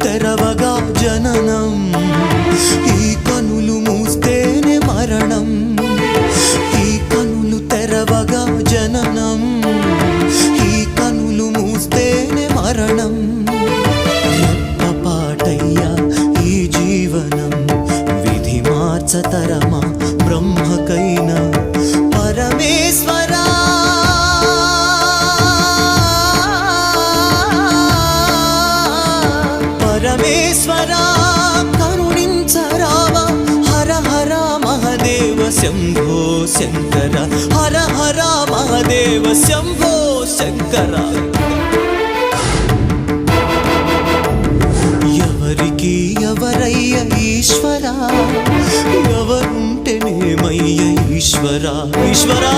తెరవగా జననం, ఈ కనులు మూస్తేనే మరణం. ఈ కనులు తెరవగా జననం, ఈ కనులు మూస్తేనే మరణం. రెప్పపాటయ్యా ఈ జీవనం, విధి మార్చతరమా బ్రహ్మకైనా. పరమేశ్వరా పరమేశ్వరా కరుణించరావా. హర హర మహదేవ శంభో శంకర, హర హర మహదేవ శంభో శంకర. ఎవరికి ఎవరయ్య ఈశ్వరా, ఎవరుంటేనేమయ్య ఈశ్వరా. ఈశ్వరా